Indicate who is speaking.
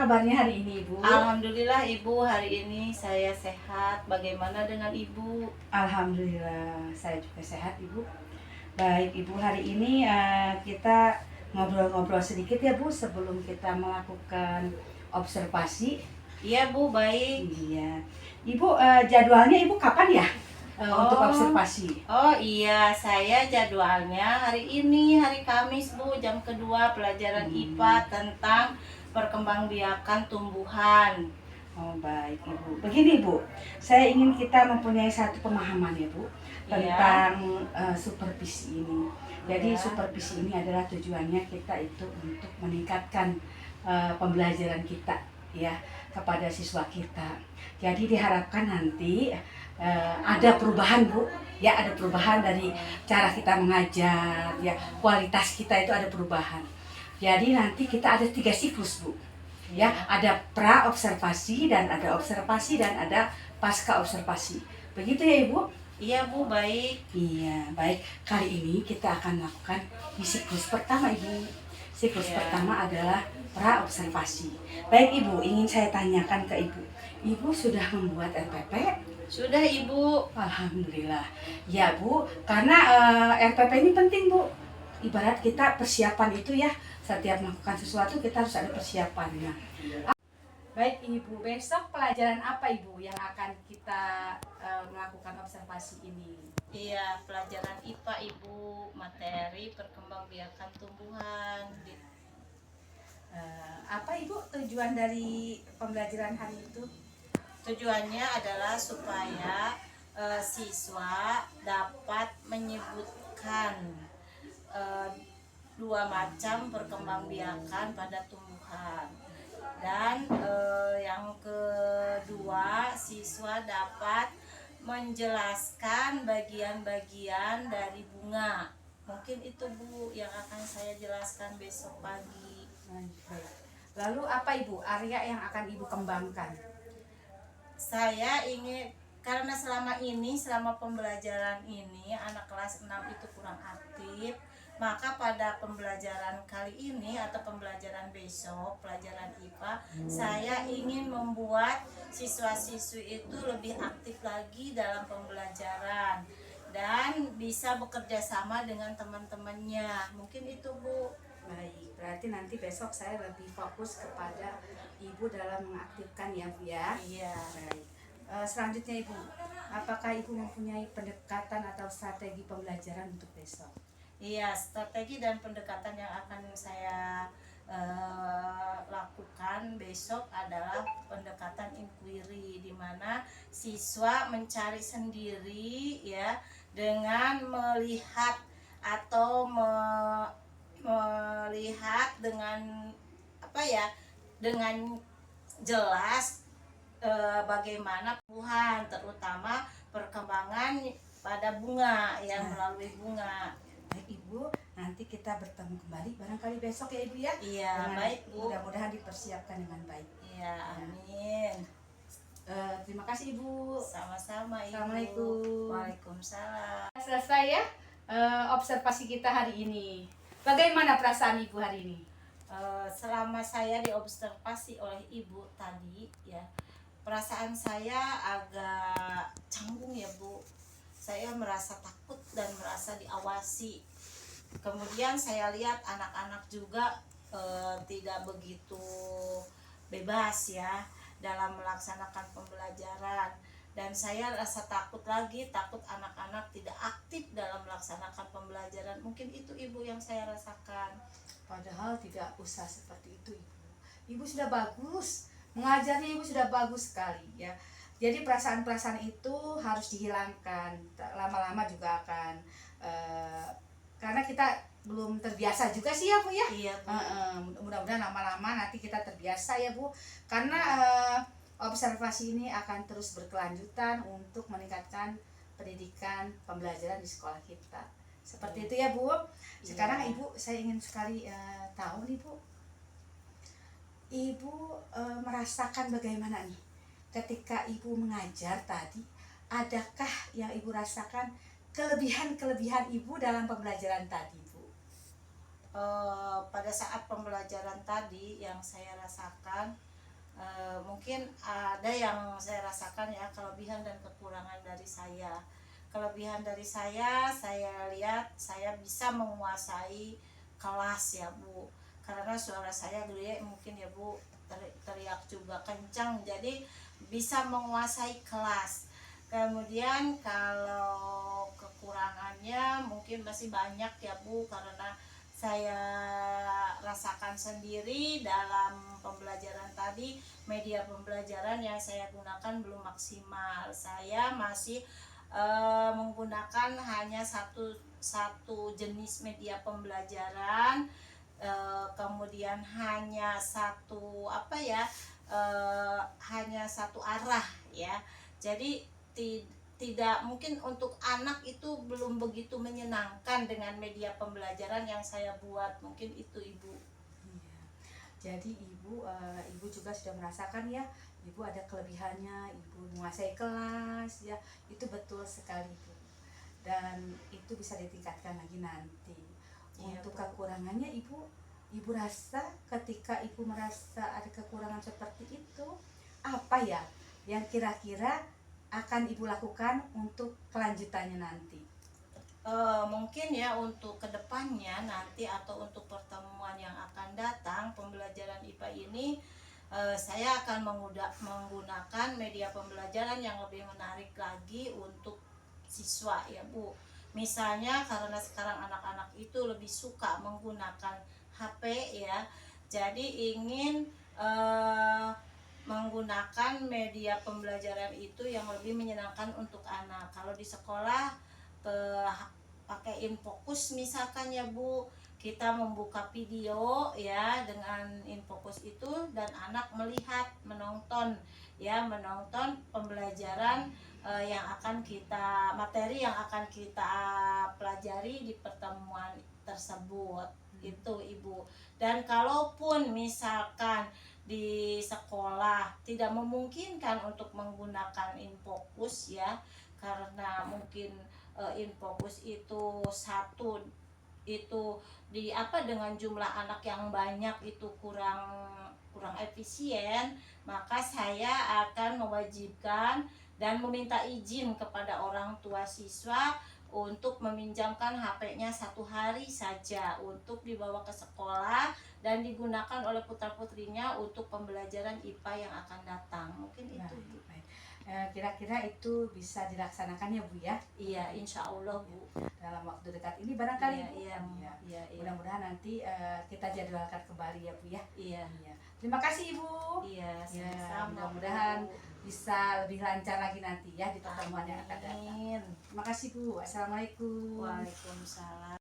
Speaker 1: kabarnya hari ini, Ibu?
Speaker 2: Alhamdulillah Ibu, hari ini saya sehat. Bagaimana dengan Ibu?
Speaker 1: Alhamdulillah, saya juga sehat, Ibu. Baik, Ibu, hari ini kita ngobrol-ngobrol sedikit ya, Bu, sebelum kita melakukan observasi.
Speaker 2: Iya Bu, baik.
Speaker 1: Iya. Ibu, jadwalnya Ibu kapan ya untuk
Speaker 2: Oh,
Speaker 1: observasi?
Speaker 2: oh iya, saya jadwalnya hari ini, hari Kamis Bu, jam kedua pelajaran IPA tentang perkembangbiakan tumbuhan.
Speaker 1: Oh, baik, Ibu. Begini, Bu, saya ingin kita mempunyai satu pemahaman ya, Bu,
Speaker 2: Iya.
Speaker 1: tentang supervisi ini. Jadi
Speaker 2: Iya.
Speaker 1: supervisi ini adalah tujuannya kita itu untuk meningkatkan pembelajaran kita ya kepada siswa kita. Jadi diharapkan nanti ada perubahan, Bu. Ya, ada perubahan dari cara kita mengajar, ya, kualitas kita itu ada perubahan. Jadi nanti kita ada 3 siklus, Bu. Ya, ada pra observasi dan ada observasi dan ada pasca observasi. Begitu ya, Ibu?
Speaker 2: Iya Bu, baik.
Speaker 1: Iya, baik. Kali ini kita akan melakukan di siklus pertama, Ibu. Siklus
Speaker 2: Iya.
Speaker 1: pertama adalah pra observasi. Baik, Ibu, ingin saya tanyakan ke Ibu. Ibu sudah membuat RPP?
Speaker 2: Sudah Ibu.
Speaker 1: Alhamdulillah. Ya, Bu, karena RPP ini penting, Bu. Ibarat kita persiapan itu ya, setiap melakukan sesuatu kita harus ada persiapannya. Baik, Ibu, besok pelajaran apa, Ibu, yang akan kita melakukan observasi ini?
Speaker 2: Iya, pelajaran IPA Ibu, materi perkembangbiakan tumbuhan.
Speaker 1: Apa, Ibu, tujuan dari pembelajaran hari itu?
Speaker 2: Tujuannya adalah supaya siswa dapat menyebutkan dua macam perkembangbiakan pada tumbuhan, dan yang kedua, siswa dapat menjelaskan bagian-bagian dari bunga. Mungkin itu Bu yang akan saya jelaskan besok pagi.
Speaker 1: Baik. Lalu apa, Ibu, area yang akan Ibu kembangkan?
Speaker 2: Saya ingin, karena selama pembelajaran ini anak kelas 6 itu kurang aktif, maka pada pembelajaran kali ini atau pembelajaran besok, pelajaran IPA, saya ingin membuat siswa-siswi itu lebih aktif lagi dalam pembelajaran dan bisa bekerja sama dengan teman-temannya. Mungkin itu Bu.
Speaker 1: Baik, berarti nanti besok saya lebih fokus kepada Ibu dalam mengaktifkan ya, Bu ya.
Speaker 2: Iya.
Speaker 1: Baik. Selanjutnya, Ibu, apakah Ibu mempunyai pendekatan atau strategi pembelajaran untuk besok?
Speaker 2: Iya, strategi dan pendekatan yang akan saya lakukan besok adalah pendekatan inquiry, di mana siswa mencari sendiri ya, dengan melihat atau melihat dengan apa ya, dengan jelas bagaimana tumbuhan, terutama perkembangan pada bunga yang melalui bunga.
Speaker 1: Baik, Ibu, nanti kita bertemu kembali barangkali besok ya, Ibu ya.
Speaker 2: Iya, baik Bu.
Speaker 1: Mudah-mudahan dipersiapkan dengan baik.
Speaker 2: Iya, amin.
Speaker 1: Terima kasih, Ibu.
Speaker 2: Sama-sama Ibu.
Speaker 1: Assalamualaikum.
Speaker 2: Waalaikumsalam.
Speaker 1: Selesai ya observasi kita hari ini. Bagaimana perasaan Ibu hari ini?
Speaker 2: Selama saya diobservasi oleh Ibu tadi ya, perasaan saya agak canggung ya Bu. Saya merasa takut dan merasa diawasi. Kemudian saya lihat anak-anak juga tidak begitu bebas ya dalam melaksanakan pembelajaran, dan saya rasa takut lagi, takut anak-anak tidak aktif dalam melaksanakan pembelajaran. Mungkin itu Ibu yang saya rasakan.
Speaker 1: Padahal tidak usah seperti itu, Ibu. Ibu sudah bagus, mengajarnya Ibu sudah bagus sekali ya. Jadi perasaan-perasaan itu harus dihilangkan. Lama-lama juga akan karena kita belum terbiasa juga sih ya, Bu ya.
Speaker 2: Iya Bu.
Speaker 1: Mudah-mudahan lama-lama nanti kita terbiasa ya, Bu. Karena observasi ini akan terus berkelanjutan untuk meningkatkan pendidikan pembelajaran di sekolah kita. Seperti itu ya, Bu. Sekarang Ibu, saya ingin sekali tahu nih, Bu. Ibu merasakan bagaimana nih ketika Ibu mengajar tadi? Adakah yang Ibu rasakan kelebihan-kelebihan Ibu dalam pembelajaran tadi, Bu?
Speaker 2: Pada saat pembelajaran tadi yang saya rasakan, Mungkin ada yang saya rasakan ya, kelebihan dan kekurangan dari saya. Kelebihan dari saya lihat saya bisa menguasai kelas ya Bu, karena suara saya gede mungkin ya Bu, teriak juga kencang, jadi bisa menguasai kelas. Kemudian kalau kekurangannya mungkin masih banyak ya Bu, karena saya rasakan sendiri dalam pembelajaran tadi, media pembelajaran yang saya gunakan belum maksimal. Saya masih menggunakan hanya satu jenis media pembelajaran, kemudian hanya satu hanya satu arah ya. Jadi tidak mungkin untuk anak itu belum begitu menyenangkan dengan media pembelajaran yang saya buat, mungkin itu Ibu.
Speaker 1: Iya. Jadi ibu juga sudah merasakan ya, ibu ada kelebihannya, ibu menguasai kelas ya, itu betul sekali Bu. Dan itu bisa ditingkatkan lagi nanti.
Speaker 2: Iya,
Speaker 1: Untuk
Speaker 2: Bu.
Speaker 1: kekurangannya ibu rasa ketika ibu merasa ada kekurangan seperti itu, apa ya yang kira-kira akan ibu lakukan untuk kelanjutannya nanti?
Speaker 2: Mungkin ya untuk kedepannya nanti atau untuk pertemuan yang akan datang pembelajaran IPA ini, saya akan menggunakan media pembelajaran yang lebih menarik lagi untuk siswa ya Bu. Misalnya karena sekarang anak-anak itu lebih suka menggunakan HP ya, jadi ingin menggunakan media pembelajaran itu yang lebih menyenangkan untuk anak. Kalau di sekolah pakai Infokus misalkan ya Bu, kita membuka video ya dengan Infokus itu, dan anak melihat, menonton pembelajaran materi yang akan kita pelajari di pertemuan tersebut. Itu Ibu. Dan kalaupun misalkan di sekolah tidak memungkinkan untuk menggunakan Infokus ya, karena mungkin Infokus itu dengan jumlah anak yang banyak itu kurang kurang efisien, maka saya akan mewajibkan dan meminta izin kepada orang tua siswa untuk meminjamkan HP-nya 1 hari saja untuk dibawa ke sekolah dan digunakan oleh putra-putrinya untuk pembelajaran IPA yang akan datang. Mungkin
Speaker 1: Nah,
Speaker 2: itu Bu.
Speaker 1: baik. Kira-kira itu bisa dilaksanakan ya Bu ya?
Speaker 2: Iya, insya Allah Bu.
Speaker 1: Dalam waktu dekat ini barangkali
Speaker 2: Iya,
Speaker 1: Bu.
Speaker 2: iya,
Speaker 1: Ya.
Speaker 2: iya, iya.
Speaker 1: Mudah-mudahan nanti kita jadwalkan kembali ya Bu ya.
Speaker 2: Iya.
Speaker 1: Iya. Terima kasih Ibu.
Speaker 2: Iya,
Speaker 1: Ya,
Speaker 2: sama-sama.
Speaker 1: mudah-mudahan
Speaker 2: Bu.
Speaker 1: bisa lebih lancar lagi nanti ya di pertemuan yang akan datang.
Speaker 2: Amin.
Speaker 1: Terima kasih Bu. Assalamualaikum.
Speaker 2: Waalaikumsalam.